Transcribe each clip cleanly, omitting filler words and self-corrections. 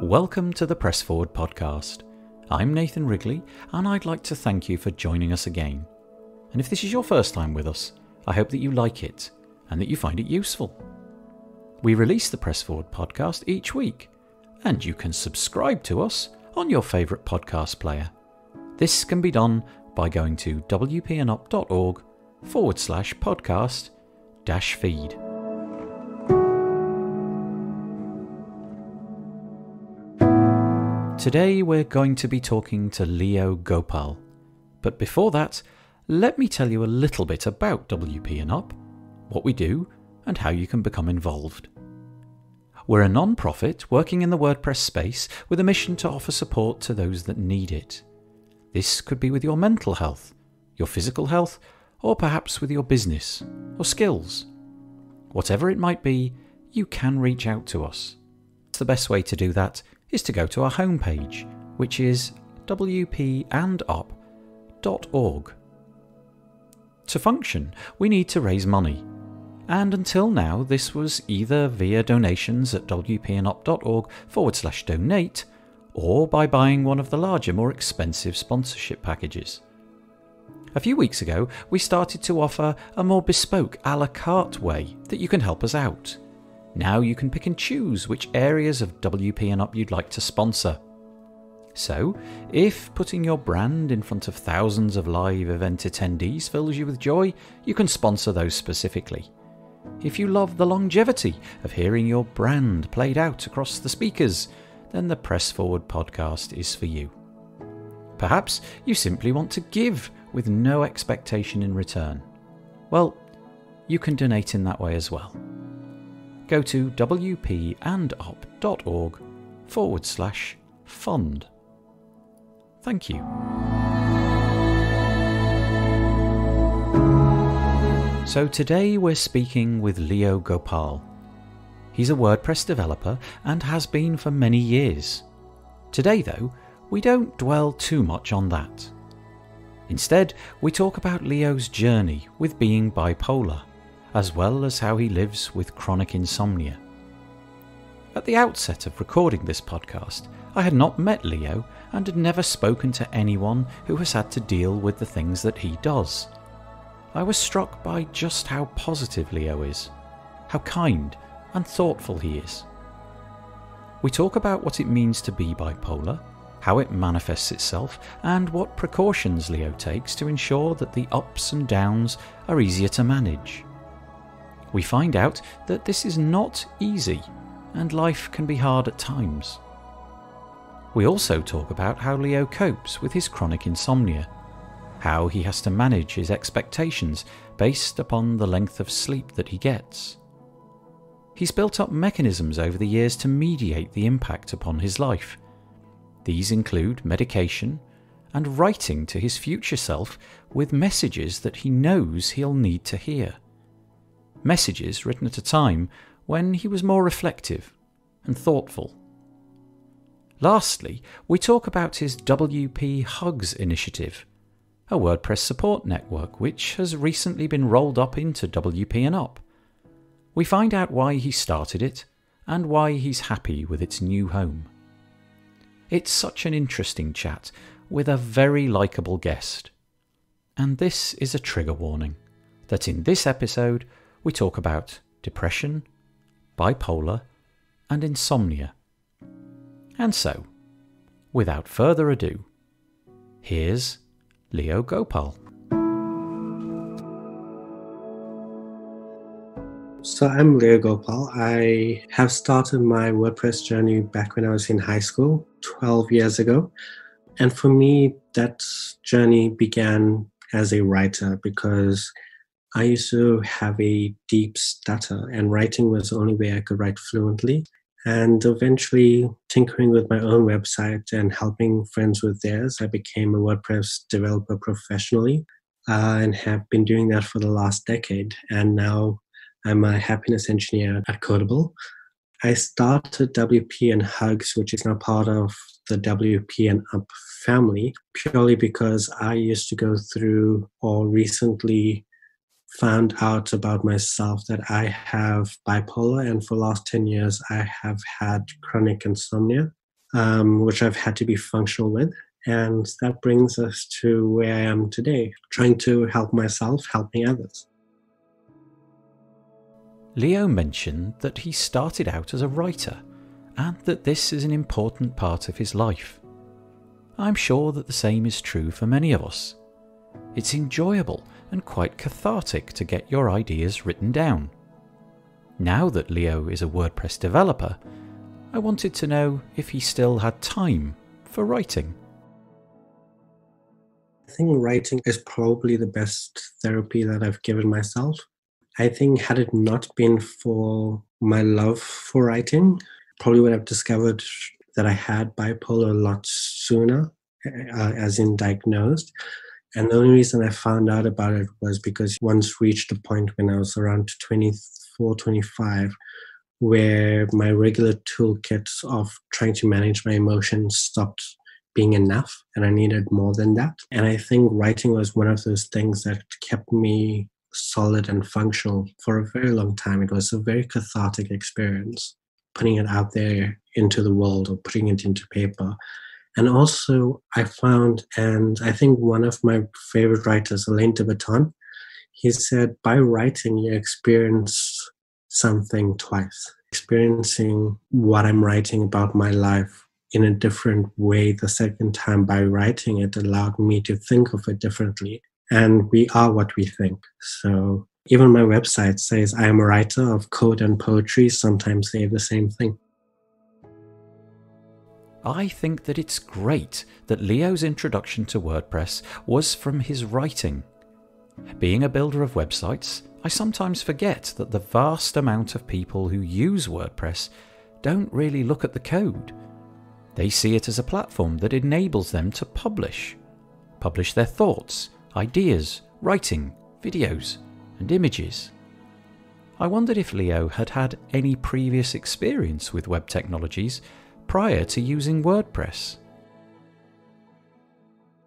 Welcome to the Press Forward podcast. I'm Nathan Wrigley, and I'd like to thank you for joining us again. And if this is your first time with us, I hope that you like it and that you find it useful. We release the Press Forward podcast each week, and you can subscribe to us on your favourite podcast player. This can be done by going to wpandup.org/podcast-feed. Today we're going to be talking to Leo Gopal, but before that, let me tell you a little bit about WP and Up, what we do, and how you can become involved. We're a non-profit working in the WordPress space with a mission to offer support to those that need it. This could be with your mental health, your physical health, or perhaps with your business or skills. Whatever it might be, you can reach out to us. The best way to do that is to go to our homepage, which is wpandup.org. To function, we need to raise money, and until now this was either via donations at wpandup.org/donate or by buying one of the larger, more expensive sponsorship packages. A few weeks ago, we started to offer a more bespoke a la carte way that you can help us out. Now you can pick and choose which areas of WP and Up you'd like to sponsor. So, if putting your brand in front of thousands of live event attendees fills you with joy, you can sponsor those specifically. If you love the longevity of hearing your brand played out across the speakers, then the Press Forward podcast is for you. Perhaps you simply want to give with no expectation in return. Well, you can donate in that way as well. Go to wpandup.org/fund. Thank you. So today we're speaking with Leo Gopal. He's a WordPress developer and has been for many years. Today though, we don't dwell too much on that. Instead, we talk about Leo's journey with being bipolar, as well as how he lives with chronic insomnia. At the outset of recording this podcast, I had not met Leo and had never spoken to anyone who has had to deal with the things that he does. I was struck by just how positive Leo is, how kind and thoughtful he is. We talk about what it means to be bipolar, how it manifests itself, and what precautions Leo takes to ensure that the ups and downs are easier to manage. We find out that this is not easy, and life can be hard at times. We also talk about how Leo copes with his chronic insomnia, how he has to manage his expectations based upon the length of sleep that he gets. He's built up mechanisms over the years to mediate the impact upon his life. These include medication and writing to his future self with messages that he knows he'll need to hear. Messages written at a time when he was more reflective and thoughtful. Lastly, we talk about his WP Hugs initiative, a WordPress support network which has recently been rolled up into WP and Up. We find out why he started it and why he's happy with its new home. It's such an interesting chat with a very likeable guest. And this is a trigger warning that in this episode we talk about depression, bipolar, and insomnia. And so, without further ado, here's Leo Gopal. So I'm Leo Gopal. I have started my WordPress journey back when I was in high school, 12 years ago. And for me, that journey began as a writer because I used to have a deep stutter, and writing was the only way I could write fluently. And eventually, tinkering with my own website and helping friends with theirs, I became a WordPress developer professionally and have been doing that for the last decade. And now I'm a happiness engineer at Codable. I started WP and Hugs, which is now part of the WP and Up family, purely because I used to go through or recently found out about myself that I have bipolar, and for the last 10 years I have had chronic insomnia. which I've had to be functional with. And that brings us to where I am today, trying to help myself, helping others. Leo mentioned that he started out as a writer and that this is an important part of his life. I'm sure that the same is true for many of us. It's enjoyable and quite cathartic to get your ideas written down. Now that Leo is a WordPress developer, I wanted to know if he still had time for writing. I think writing is probably the best therapy that I've given myself. I think had it not been for my love for writing, probably would have discovered that I had bipolar a lot sooner, as in diagnosed. And the only reason I found out about it was because once reached a point when I was around 24, 25, where my regular toolkit of trying to manage my emotions stopped being enough and I needed more than that. And I think writing was one of those things that kept me solid and functional for a very long time. It was a very cathartic experience, putting it out there into the world or putting it into paper. And also I found, and I think one of my favorite writers, Alain de Botton, he said, by writing, you experience something twice. Experiencing what I'm writing about my life in a different way the second time by writing it allowed me to think of it differently. And we are what we think. So even my website says I am a writer of code and poetry. Sometimes they're the same thing. I think that it's great that Leo's introduction to WordPress was from his writing. Being a builder of websites, I sometimes forget that the vast amount of people who use WordPress don't really look at the code. They see it as a platform that enables them to publish their thoughts, ideas, writing, videos, and images. I wondered if Leo had had any previous experience with web technologies prior to using WordPress.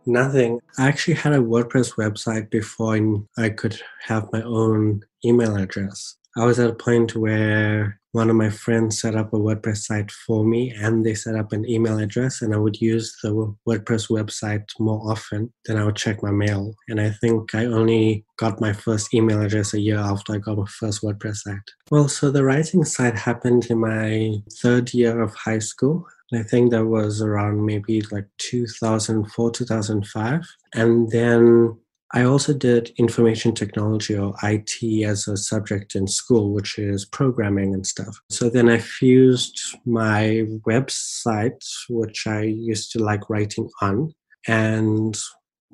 Nothing. I actually had a WordPress website before I could have my own email address. I was at a point where one of my friends set up a WordPress site for me and they set up an email address, and I would use the WordPress website more often than I would check my mail. And I think I only got my first email address a year after I got my first WordPress site. Well, so the writing side happened in my third year of high school. I think that was around maybe like 2004, 2005. And then I also did information technology or IT as a subject in school, which is programming and stuff. So then I fused my website, which I used to like writing on, and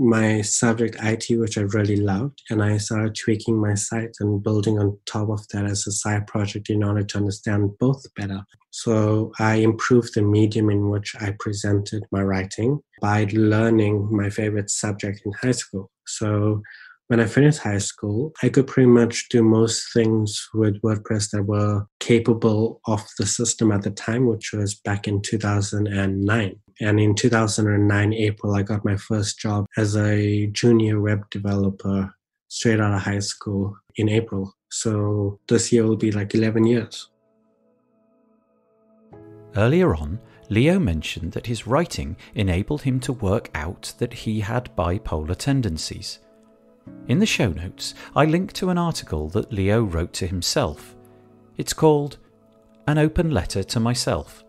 my subject IT, which I really loved. And I started tweaking my site and building on top of that as a side project in order to understand both better. So I improved the medium in which I presented my writing by learning my favorite subject in high school. So when I finished high school, I could pretty much do most things with WordPress that were capable of the system at the time, which was back in 2009. And in 2009, April, I got my first job as a junior web developer straight out of high school in April. So this year will be like 11 years. Earlier on, Leo mentioned that his writing enabled him to work out that he had bipolar tendencies. In the show notes, I link to an article that Leo wrote to himself. It's called An Open Letter to Myself,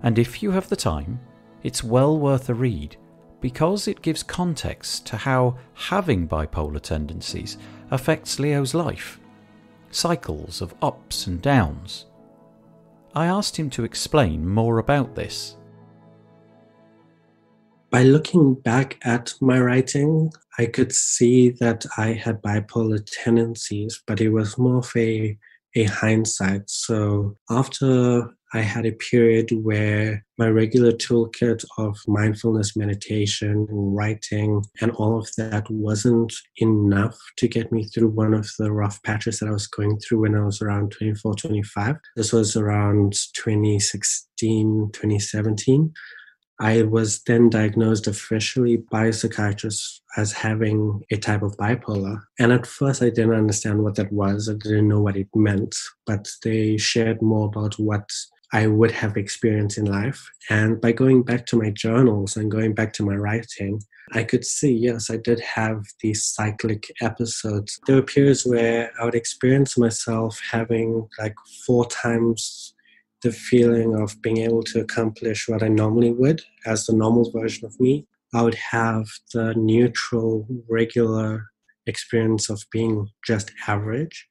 and if you have the time, it's well worth a read because it gives context to how having bipolar tendencies affects Leo's life, cycles of ups and downs. I asked him to explain more about this. By looking back at my writing, I could see that I had bipolar tendencies, but it was more of a hindsight. So after I had a period where my regular toolkit of mindfulness meditation, writing, and all of that wasn't enough to get me through one of the rough patches that I was going through when I was around 24, 25. This was around 2016, 2017. I was then diagnosed officially by a psychiatrist as having a type of bipolar. And at first I didn't understand what that was. I didn't know what it meant, but they shared more about what I would have experienced in life. And by going back to my journals and going back to my writing, I could see, yes, I did have these cyclic episodes. There were periods where I would experience myself having like 4 times the feeling of being able to accomplish what I normally would as the normal version of me. I would have the neutral, regular experience of being just average.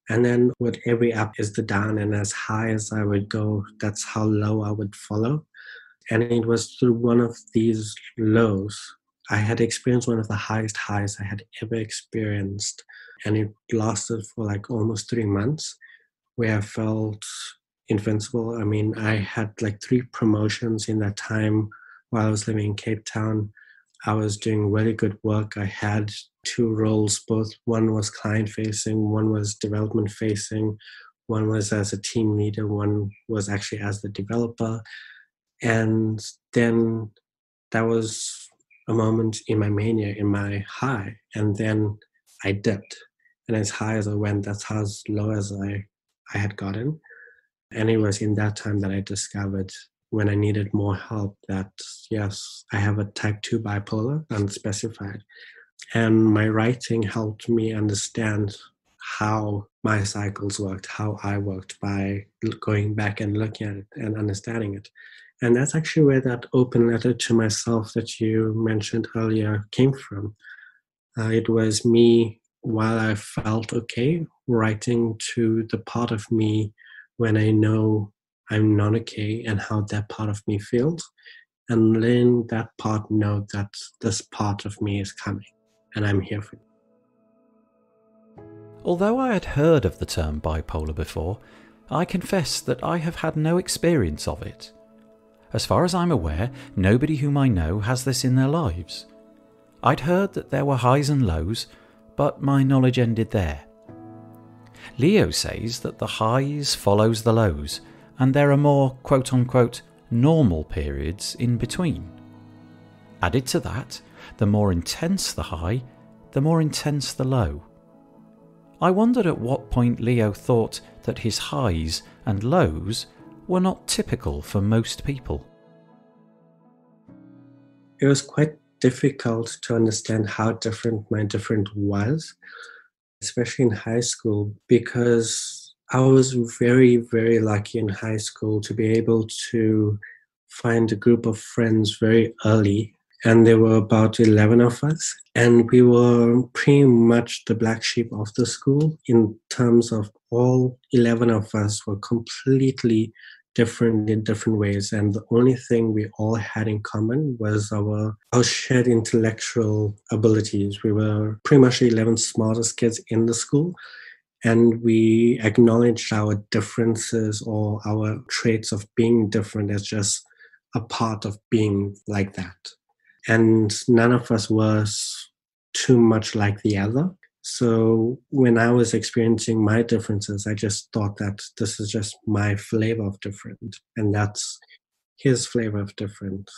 And then with every up is the down, and as high as I would go, that's how low I would follow. And it was through one of these lows, I had experienced one of the highest highs I had ever experienced. And it lasted for like almost 3 months, where I felt invincible. I mean, I had like 3 promotions in that time while I was living in Cape Town. I was doing really good work. I had 2 roles, both one was client facing, one was development facing, one was as a team leader, one was actually as the developer. And then that was a moment in my mania, in my high. And then I dipped. And as high as I went, that's how as low as I had gotten. And it was in that time that I discovered, when I needed more help, that yes, I have a type 2 bipolar, unspecified. And my writing helped me understand how my cycles worked, how I worked, by going back and looking at it and understanding it. And that's actually where that open letter to myself that you mentioned earlier came from. It was me, while I felt okay, writing to the part of me when I know I'm not okay and how that part of me feels, and letting that part know that this part of me is coming and I'm here for you. Although I had heard of the term bipolar before, I confess that I have had no experience of it. As far as I'm aware, nobody whom I know has this in their lives. I'd heard that there were highs and lows, but my knowledge ended there. Leo says that the highs follows the lows, and there are more quote-unquote normal periods in between. Added to that, the more intense the high, the more intense the low. I wondered at what point Leo thought that his highs and lows were not typical for most people. It was quite difficult to understand how different my different was, especially in high school, because I was very, very lucky in high school to be able to find a group of friends very early. And there were about 11 of us. And we were pretty much the black sheep of the school, in terms of all 11 of us were completely different in different ways. And the only thing we all had in common was our shared intellectual abilities. We were pretty much the 11 smartest kids in the school. And we acknowledged our differences or our traits of being different as just a part of being like that. And none of us was too much like the other. So when I was experiencing my differences, I just thought that this is just my flavor of different, and that's his flavor of different.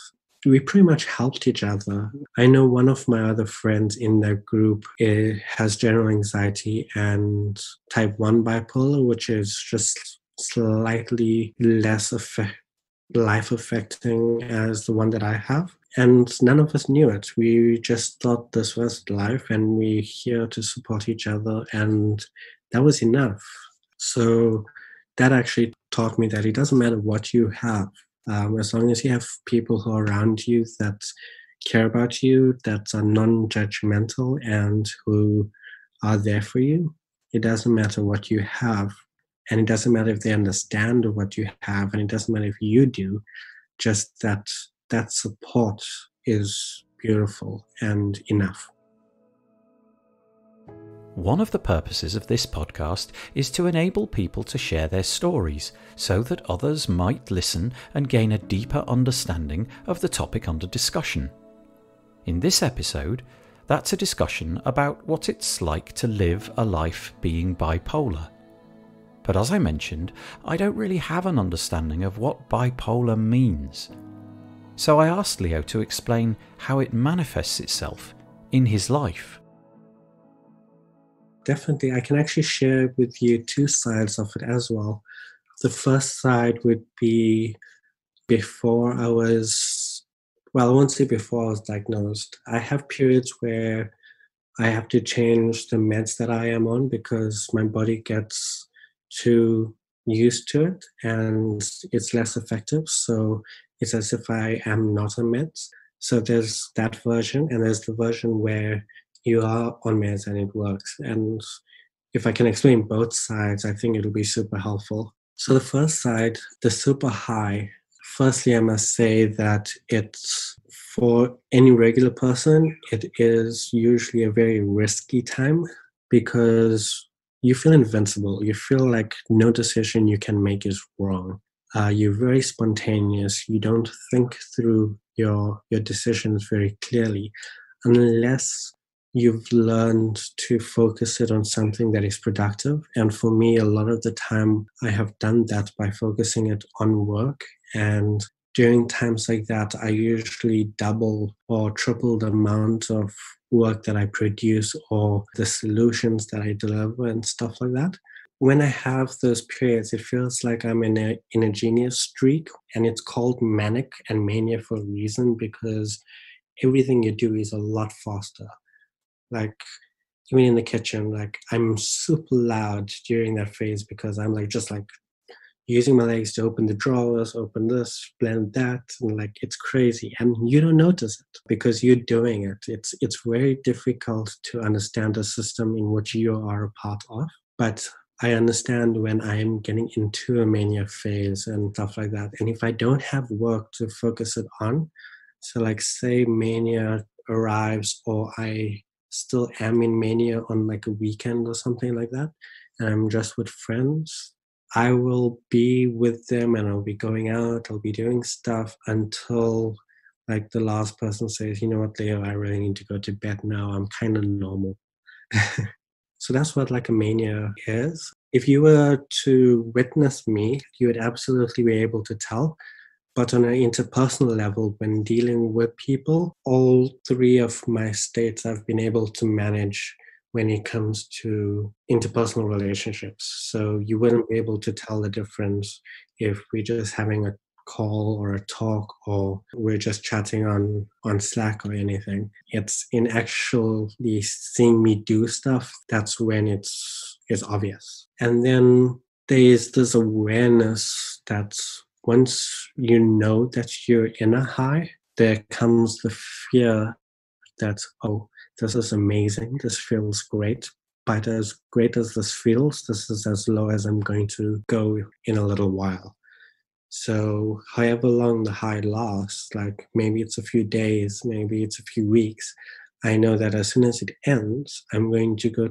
We pretty much helped each other. I know one of my other friends in that group has general anxiety and type 1 bipolar, which is just slightly less life affecting as the one that I have. And none of us knew it. We just thought this was life and we're here to support each other, and that was enough. So that actually taught me that it doesn't matter what you have. As long as you have people who are around you that care about you, that are non-judgmental and who are there for you, it doesn't matter what you have. And it doesn't matter if they understand what you have, and it doesn't matter if you do, just that support is beautiful and enough. One of the purposes of this podcast is to enable people to share their stories so that others might listen and gain a deeper understanding of the topic under discussion. In this episode, that's a discussion about what it's like to live a life being bipolar. But as I mentioned, I don't really have an understanding of what bipolar means. So I asked Leo to explain how it manifests itself in his life. Definitely, I can actually share with you 2 sides of it as well. The first side would be before I was, well, I won't say before I was diagnosed. I have periods where I have to change the meds that I am on because my body gets too used to it and it's less effective. So it's as if I am not on meds. So there's that version, and there's the version where you are on meds and it works. And if I can explain both sides, I think it'll be super helpful. So the first side, the super high, firstly, I must say that it's for any regular person, it is usually a very risky time because you feel invincible. You feel like no decision you can make is wrong. You're very spontaneous. You don't think through your decisions very clearly unless you've learned to focus it on something that is productive. And for me, a lot of the time, I have done that by focusing it on work. And during times like that, I usually double or triple the amount of work that I produce or the solutions that I deliver and stuff like that. When I have those periods, it feels like I'm in a genius streak, and it's called manic and mania for a reason because everything you do is a lot faster. Like even in the kitchen, like I'm super loud during that phase because I'm like just like using my legs to open the drawers, open this, blend that, and like it's crazy. And you don't notice it because you're doing it. It's very difficult to understand the system in which you are a part of. But I understand when I am getting into a mania phase and stuff like that. And if I don't have work to focus it on, so like say mania arrives or I still am in mania on like a weekend or something like that, and I'm just with friends, I will be with them and I'll be going out, I'll be doing stuff until like the last person says, you know what, Leo, I really need to go to bed now. I'm kind of normal. So that's what like a mania is. If you were to witness me, you would absolutely be able to tell. But on an interpersonal level, when dealing with people, all three of my states I've been able to manage when it comes to interpersonal relationships. So you wouldn't be able to tell the difference if we're just having a call or a talk or we're just chatting on Slack or anything. It's in actually seeing me do stuff, that's when it's obvious. And then there's this awareness that once you know that you're in a high, there comes the fear that, oh, this is amazing, this feels great. But as great as this feels, this is as low as I'm going to go in a little while. So, however long the high lasts, like maybe it's a few days, maybe it's a few weeks, I know that as soon as it ends, I'm going to go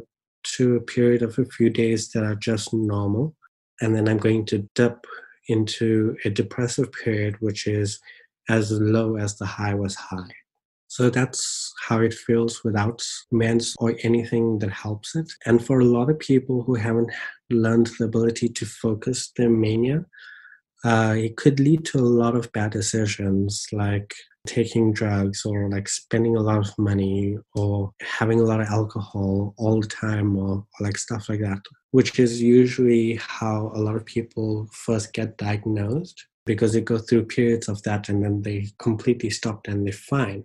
to a period of a few days that are just normal. And then I'm going to dip into a depressive period, which is as low as the high was high. So that's how it feels without meds or anything that helps it. And for a lot of people who haven't learned the ability to focus their mania, it could lead to a lot of bad decisions like taking drugs or like spending a lot of money or having a lot of alcohol all the time or like stuff like that, which is usually how a lot of people first get diagnosed because they go through periods of that and then they completely stop and they're fine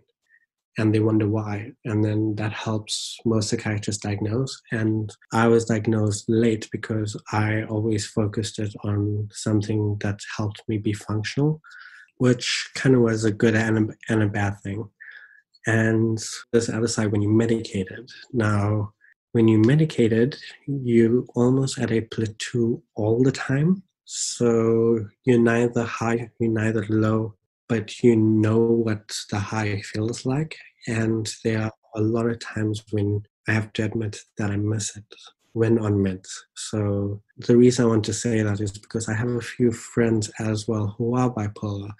and they wonder why. And then that helps most psychiatrists diagnose. And I was diagnosed late because I always focused it on something that helped me be functional, which kind of was a good and a bad thing. And there's the other side when you medicated. Now, when you medicated, you almost at a plateau all the time. So you're neither high, you're neither low, but you know what the high feels like. And there are a lot of times when I have to admit that I miss it when on meds. So the reason I want to say that is because I have a few friends as well who are bipolar.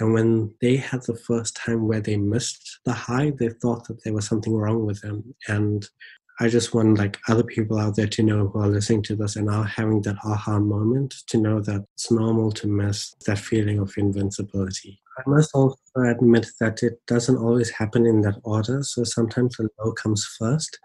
And when they had the first time where they missed the high, they thought that there was something wrong with them. And I just want like other people out there to know who are listening to this and are having that aha moment to know that it's normal to miss that feeling of invincibility. I must also admit that it doesn't always happen in that order. So sometimes the low comes first.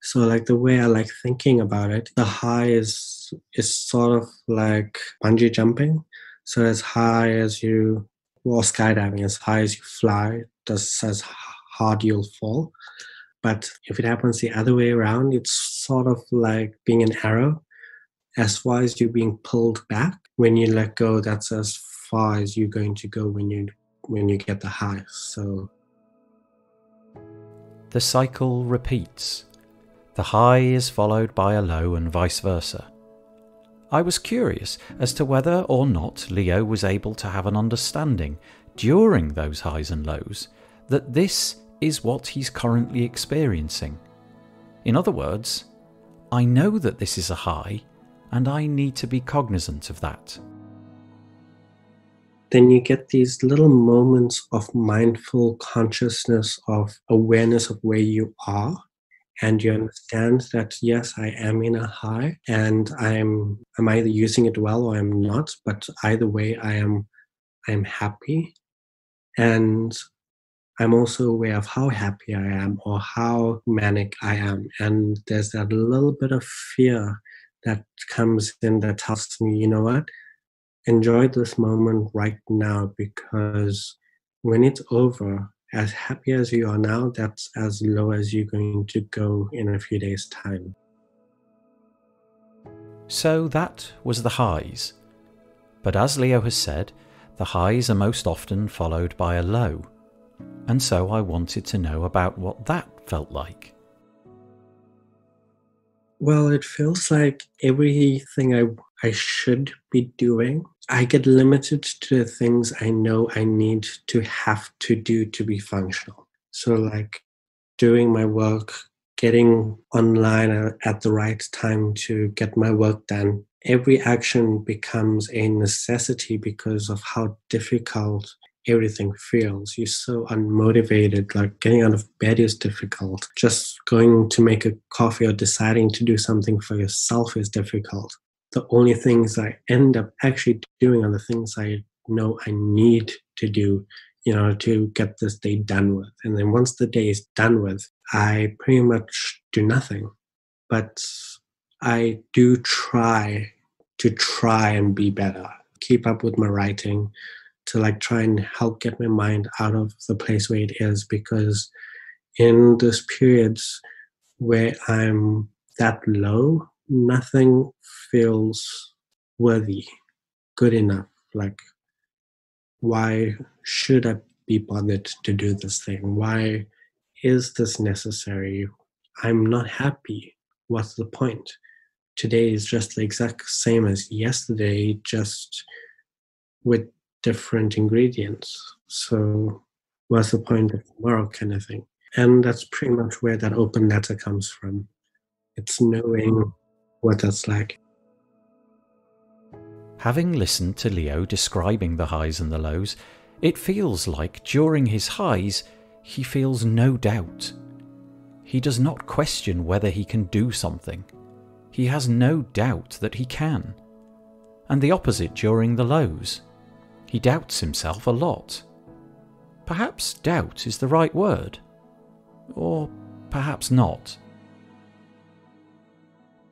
So like the way I like thinking about it, the high is is sort of like bungee jumping. So as high as you, or skydiving, as high as you fly, that's as hard you'll fall. But if it happens the other way around, it's sort of like being an arrow. As far as you're being pulled back, when you let go, that's as far as you're going to go when you get the high. So the cycle repeats. The high is followed by a low and vice versa. I was curious as to whether or not Leo was able to have an understanding during those highs and lows that this is what he's currently experiencing. In other words, I know that this is a high and I need to be cognizant of that. Then you get these little moments of mindful consciousness, of awareness of where you are. And you understand that, yes, I am in a high and I'm either using it well or I'm not, but either way, I'm happy. And I'm also aware of how happy I am or how manic I am. And there's that little bit of fear that comes in that tells me, you know what? Enjoy this moment right now, because when it's over, as happy as you are now, that's as low as you're going to go in a few days' time. So that was the highs. But as Leo has said, the highs are most often followed by a low. And so I wanted to know about what that felt like. Well, it feels like everything I should be doing, I get limited to the things I know I need to have to do to be functional. So like doing my work, getting online at the right time to get my work done. Every action becomes a necessity because of how difficult everything feels. You're so unmotivated, like getting out of bed is difficult. Just going to make a coffee or deciding to do something for yourself is difficult. The only things I end up actually doing are the things I know I need to do, to get this day done with. And then once the day is done with, I pretty much do nothing. But I do try and be better, keep up with my writing, to like try and help get my mind out of the place where it is, because in those periods where I'm that low, nothing feels worthy, good enough. Like, why should I be bothered to do this thing? Why is this necessary? I'm not happy. What's the point? Today is just the exact same as yesterday, just with different ingredients. So what's the point of tomorrow, kind of thing? And that's pretty much where that open letter comes from. It's knowing what that's like. Having listened to Leo describing the highs and the lows, it feels like during his highs, he feels no doubt. He does not question whether he can do something. He has no doubt that he can. And the opposite during the lows. He doubts himself a lot. Perhaps doubt is the right word. Or perhaps not.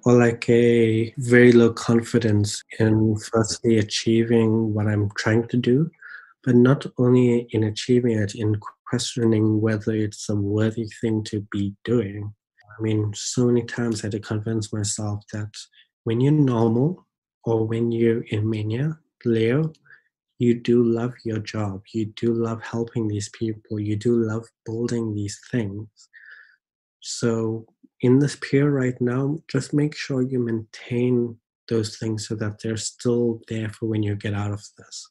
Or like a very low confidence in firstly achieving what I'm trying to do, but not only in achieving it, in questioning whether it's a worthy thing to be doing. I mean, so many times I had to convince myself that when you're normal or when you're in mania, Leo, you do love your job. You do love helping these people. You do love building these things. So in this period right now, just make sure you maintain those things so that they're still there for when you get out of this.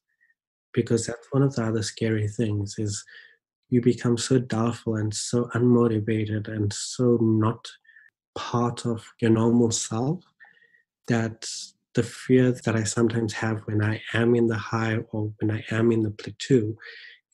Because that's one of the other scary things is you become so doubtful and so unmotivated and so not part of your normal self that the fear that I sometimes have when I am in the high or when I am in the plateau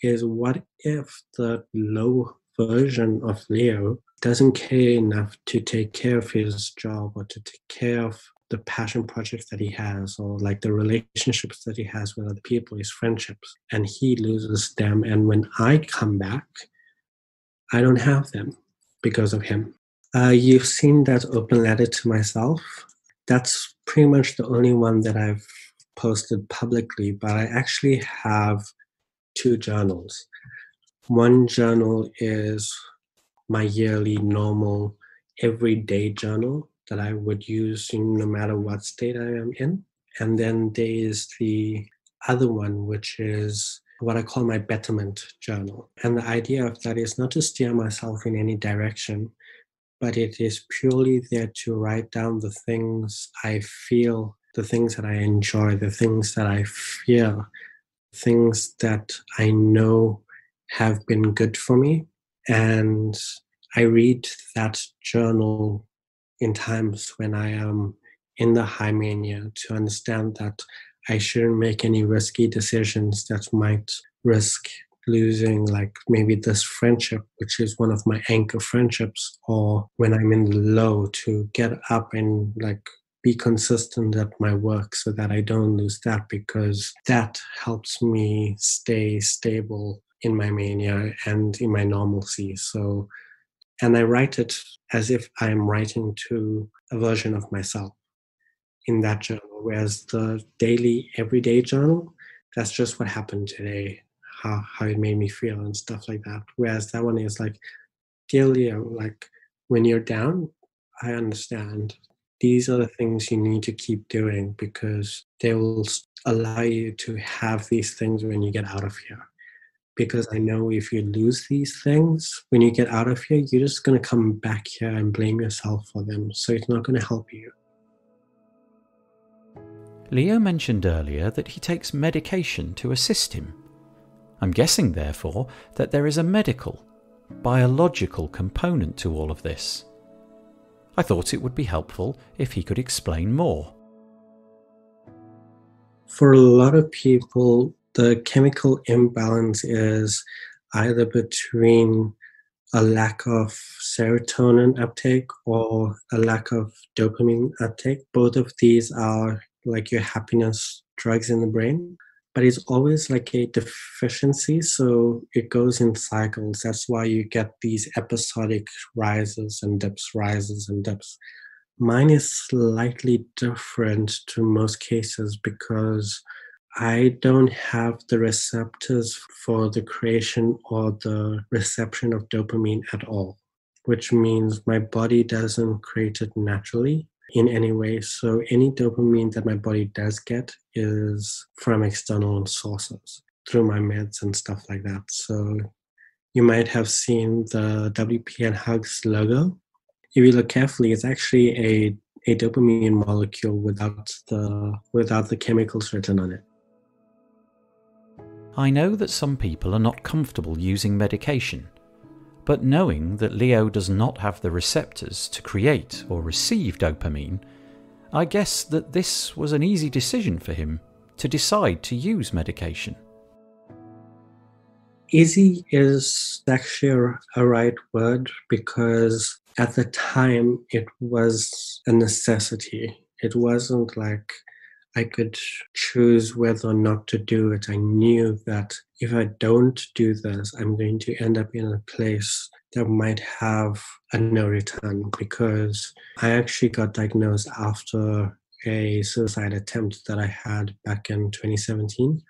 is, what if the low version of Leo doesn't care enough to take care of his job or to take care of the passion projects that he has, or like the relationships that he has with other people, his friendships, and he loses them. And when I come back, I don't have them because of him. You've seen that open letter to myself. That's pretty much the only one that I've posted publicly, but I actually have two journals. One journal is my yearly normal everyday journal that I would use no matter what state I am in. And then there is the other one, which is what I call my betterment journal. And the idea of that is not to steer myself in any direction, but it is purely there to write down the things I feel, the things that I enjoy, the things that I fear, things that I know have been good for me. And I read that journal in times when I am in the high mania to understand that I shouldn't make any risky decisions that might risk losing, like maybe this friendship, which is one of my anchor friendships, or when I'm in the low, to get up and like be consistent at my work so that I don't lose that, because that helps me stay stable in my mania and in my normalcy. So, and I write it as if I'm writing to a version of myself in that journal, whereas the daily, everyday journal, that's just what happened today, how it made me feel and stuff like that. Whereas that one is like, dear Leo, like when you're down, I understand. These are the things you need to keep doing because they will allow you to have these things when you get out of here. Because I know if you lose these things when you get out of here, you're just going to come back here and blame yourself for them. So it's not going to help you. Leo mentioned earlier that he takes medication to assist him. I'm guessing, therefore, that there is a medical, biological component to all of this. I thought it would be helpful if he could explain more. For a lot of people, the chemical imbalance is either between a lack of serotonin uptake or a lack of dopamine uptake. Both of these are like your happiness drugs in the brain, but it's always like a deficiency. So it goes in cycles. That's why you get these episodic rises and dips. Mine is slightly different to most cases because I don't have the receptors for the creation or the reception of dopamine at all, which means my body doesn't create it naturally in any way. So any dopamine that my body does get is from external sources through my meds and stuff like that. So you might have seen the WPN Hugs logo. If you look carefully, it's actually a dopamine molecule without the chemicals written on it. I know that some people are not comfortable using medication, but knowing that Leo does not have the receptors to create or receive dopamine, I guess that this was an easy decision for him to decide to use medication. Easy is actually a right word because at the time it was a necessity. It wasn't like I could choose whether or not to do it. I knew that if I don't do this, I'm going to end up in a place that might have a no return, because I actually got diagnosed after a suicide attempt that I had back in 2017.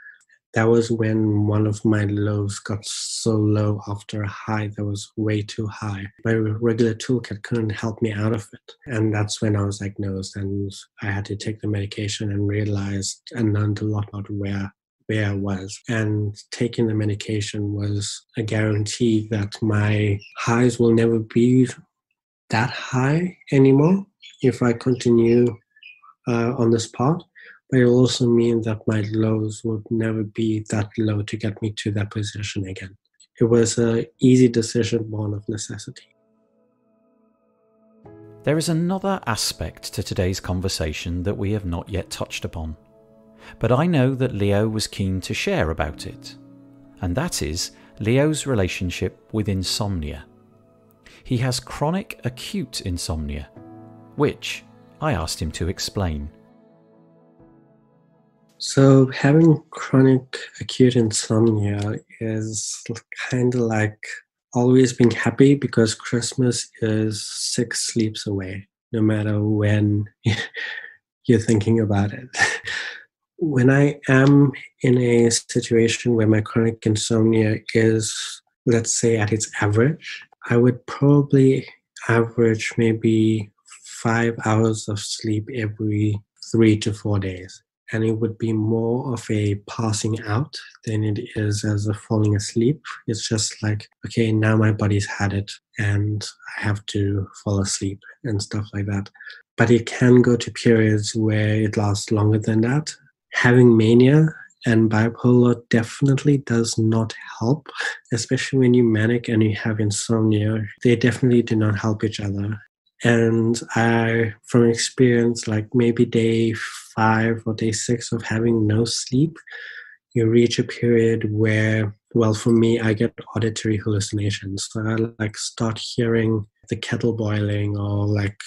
That was when one of my lows got so low after a high that was way too high. My regular toolkit couldn't help me out of it. And that's when I was diagnosed, and I had to take the medication and realized and learned a lot about where I was. And taking the medication was a guarantee that my highs will never be that high anymore if I continue on this path. But it will also mean that my lows would never be that low to get me to that position again. It was an easy decision born of necessity. There is another aspect to today's conversation that we have not yet touched upon, but I know that Leo was keen to share about it, and that is Leo's relationship with insomnia. He has chronic acute insomnia, which I asked him to explain. So having chronic acute insomnia is kind of like always being happy because Christmas is 6 sleeps away, no matter when you're thinking about it. When I am in a situation where my chronic insomnia is, let's say, at its average, I would probably average maybe 5 hours of sleep every 3 to 4 days. And it would be more of a passing out than it is as a falling asleep. It's just like, okay, now my body's had it and I have to fall asleep and stuff like that. But it can go to periods where it lasts longer than that. Having mania and bipolar definitely does not help, especially when you're manic and you have insomnia. They definitely do not help each other. And from experience, like maybe day 5 or day 6 of having no sleep, you reach a period where, well, for me, I get auditory hallucinations. So I like start hearing the kettle boiling or like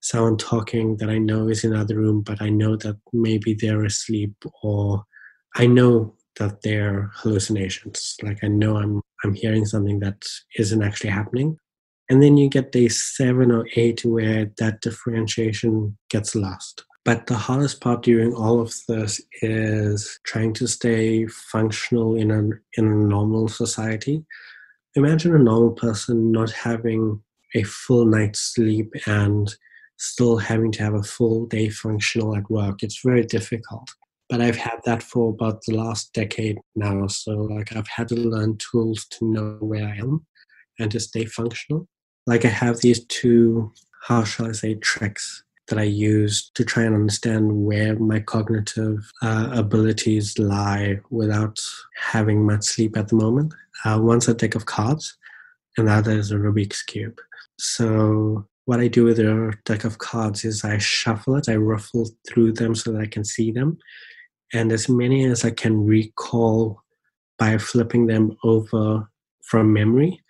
someone talking that I know is in another room, but I know that maybe they're asleep, or I know that they're hallucinations. Like I know I'm hearing something that isn't actually happening. And then you get day 7 or 8 where that differentiation gets lost. But the hardest part during all of this is trying to stay functional in a normal society. Imagine a normal person not having a full night's sleep and still having to have a full day functional at work. It's very difficult. But I've had that for about the last decade now. So like I've had to learn tools to know where I am and to stay functional. Like I have these two, how shall I say, tricks that I use to try and understand where my cognitive abilities lie without having much sleep at the moment. One's a deck of cards, and the other is a Rubik's Cube. So what I do with a deck of cards is I shuffle it, I ruffle through them so that I can see them, and as many as I can recall by flipping them over from memory.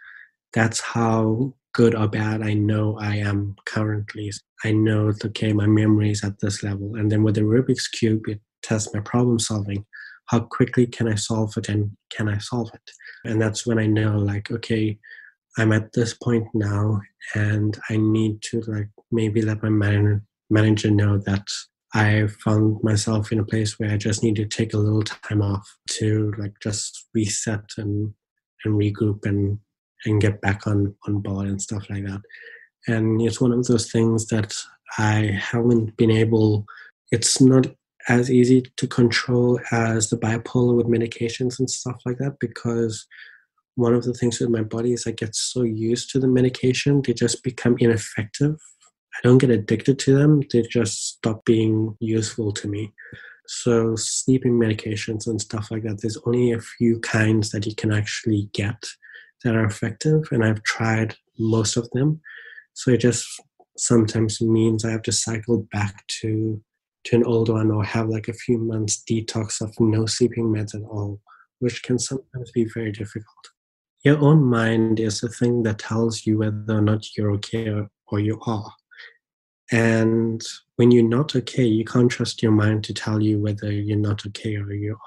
That's how good or bad I know I am currently. I know, okay, my memory is at this level. And then with the Rubik's Cube, it tests my problem solving. How quickly can I solve it, and can I solve it? And that's when I know, like, okay, I'm at this point now and I need to like maybe let my manager know that I found myself in a place where I just need to take a little time off to like just reset and regroup and get back on board and stuff like that. And it's one of those things that I haven't been able, it's not as easy to control as the bipolar with medications and stuff like that, because one of the things with my body is I get so used to the medication, they just become ineffective. I don't get addicted to them, they just stop being useful to me. So sleeping medications and stuff like that, there's only a few kinds that you can actually get that are effective, and I've tried most of them. So it just sometimes means I have to cycle back to an old one or have like a few months detox of no sleeping meds at all, which can sometimes be very difficult. Your own mind is the thing that tells you whether or not you're okay or you are. And when you're not okay, you can't trust your mind to tell you whether you're not okay or you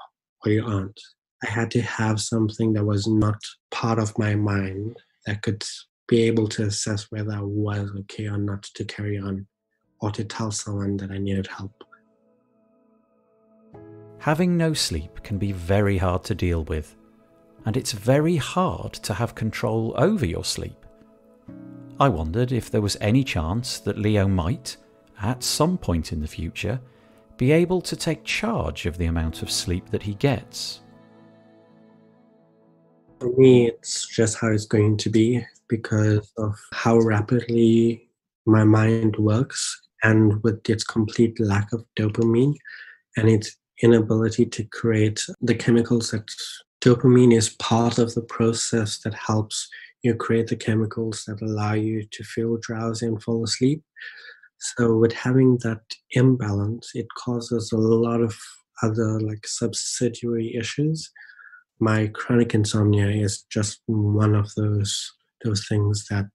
aren't. I had to have something that was not part of my mind that could be able to assess whether I was okay or not to carry on, or to tell someone that I needed help. Having no sleep can be very hard to deal with, and it's very hard to have control over your sleep. I wondered if there was any chance that Leo might, at some point in the future, be able to take charge of the amount of sleep that he gets. For me, it's just how it's going to be because of how rapidly my mind works, and with its complete lack of dopamine and its inability to create the chemicals that dopamine is part of the process that helps you create the chemicals that allow you to feel drowsy and fall asleep. So with having that imbalance, it causes a lot of other like subsidiary issues. My chronic insomnia is just one of those things that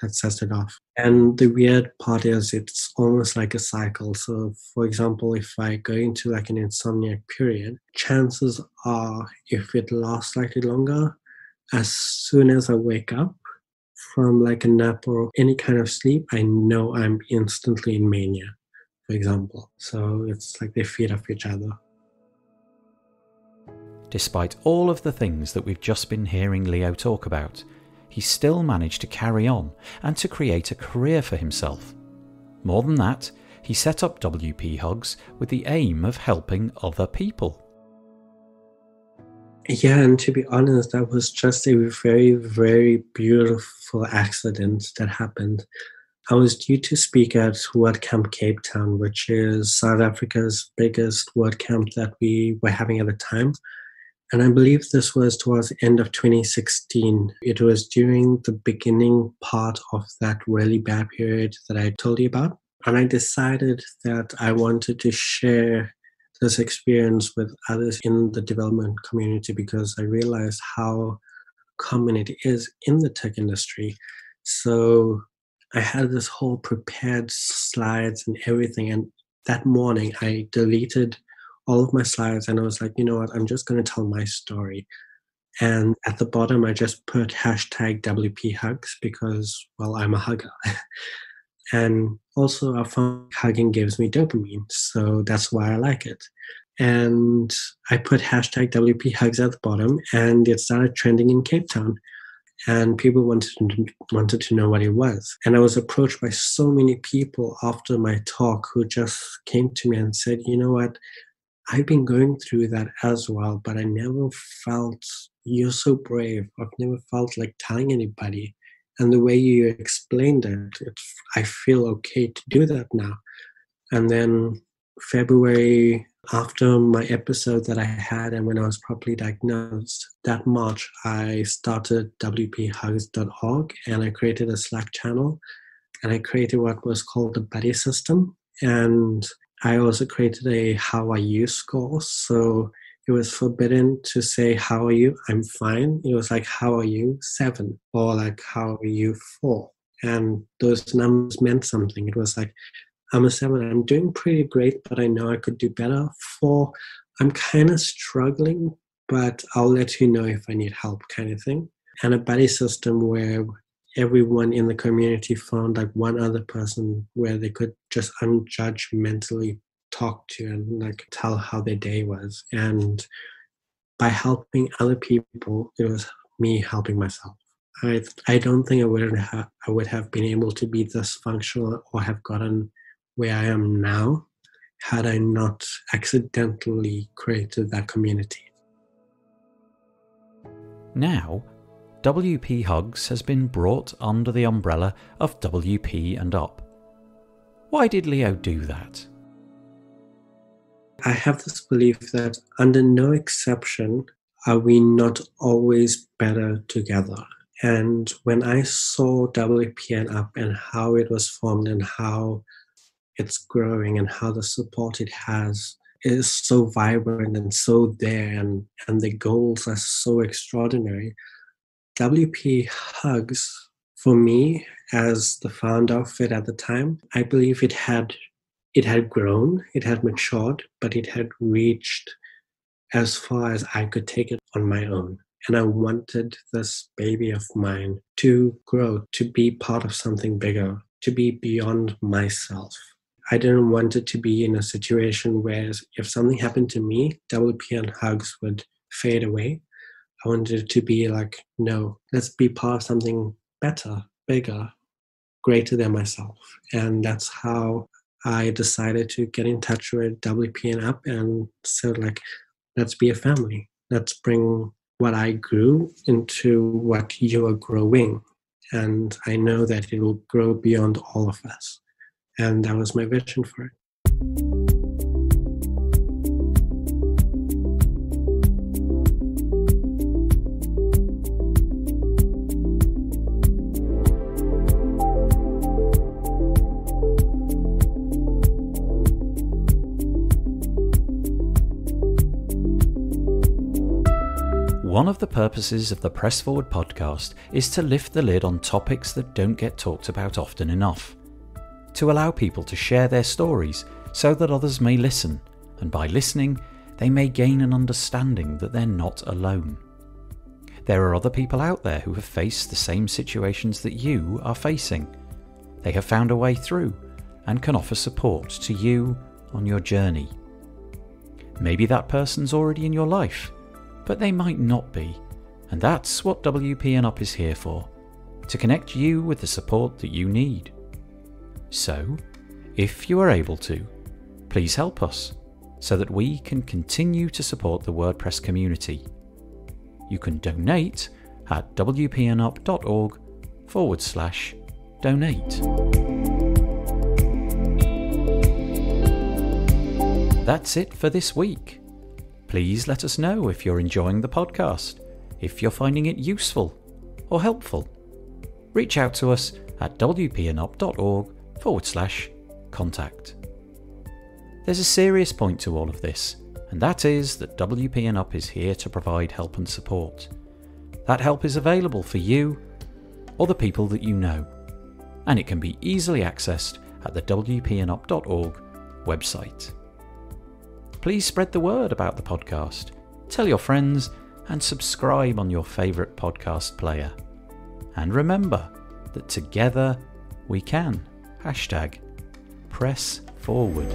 sets it off. And the weird part is it's almost like a cycle. So for example, if I go into like an insomniac period, chances are if it lasts slightly longer, as soon as I wake up from like a nap or any kind of sleep, I know I'm instantly in mania for example. So it's like they feed off each other. Despite all of the things that we've just been hearing Leo talk about, he still managed to carry on and to create a career for himself. More than that, he set up WP Hugs with the aim of helping other people. Yeah, and to be honest, that was just a very, very beautiful accident that happened. I was due to speak at WordCamp Cape Town, which is South Africa's biggest WordCamp that we were having at the time. And I believe this was towards the end of 2016. It was during the beginning part of that really bad period that I told you about. And I decided that I wanted to share this experience with others in the development community because I realized how common it is in the tech industry. So I had this whole prepared slides and everything. And that morning I deleted all of my slides and I was like, you know what, I'm just going to tell my story. And at the bottom, I just put hashtag WP Hugs because, well, I'm a hugger. And also I found hugging gives me dopamine. So that's why I like it. And I put hashtag WP Hugs at the bottom and it started trending in Cape Town. And people wanted to know what it was. And I was approached by so many people after my talk who just came to me and said, you know what, I've been going through that as well, but I never felt, you're so brave. I've never felt like telling anybody. And the way you explained it, I feel okay to do that now. And then February, after my episode that I had and when I was properly diagnosed, that March, I started wphugs.org and I created a Slack channel and I created what was called the buddy system. And I also created a how are you score. So it was forbidden to say, how are you? I'm fine. It was like, how are you? 7. Or like, how are you? 4. And those numbers meant something. It was like, I'm a 7. I'm doing pretty great, but I know I could do better. 4, I'm kind of struggling, but I'll let you know if I need help kind of thing. And a buddy system where everyone in the community found like one other person where they could just unjudgmentally talk to and like tell how their day was. And by helping other people, it was me helping myself. I don't think I would have been able to be this functional or have gotten where I am now had I not accidentally created that community. Now, WP Hugs has been brought under the umbrella of WP and Up. Why did Leo do that? I have this belief that under no exception are we not always better together. And when I saw WP and Up and how it was formed and how it's growing and how the support it has is so vibrant and so there and the goals are so extraordinary, WP Hugs, for me, as the founder of it at the time, I believe it had grown, it had matured, but it had reached as far as I could take it on my own. And I wanted this baby of mine to grow, to be part of something bigger, to be beyond myself. I didn't want it to be in a situation where if something happened to me, WP and Hugs would fade away. I wanted it to be like, no, let's be part of something better, bigger, greater than myself. And that's how I decided to get in touch with WP and Up and said, like, let's be a family. Let's bring what I grew into what you are growing. And I know that it will grow beyond all of us. And that was my vision for it. One of the purposes of the Press Forward podcast is to lift the lid on topics that don't get talked about often enough, to allow people to share their stories so that others may listen, and by listening, they may gain an understanding that they're not alone. There are other people out there who have faced the same situations that you are facing. They have found a way through, and can offer support to you on your journey. Maybe that person's already in your life, but they might not be, and that's what WP&Up is here for, to connect you with the support that you need. So, if you are able to, please help us so that we can continue to support the WordPress community. You can donate at wpnup.org/donate. That's it for this week. Please let us know if you're enjoying the podcast, if you're finding it useful or helpful. Reach out to us at wpnup.org/contact. There's a serious point to all of this, and that is that WP&Up is here to provide help and support. That help is available for you or the people that you know, and it can be easily accessed at the wpnup.org website. Please spread the word about the podcast, tell your friends, and subscribe on your favourite podcast player. And remember that together we can #press forward.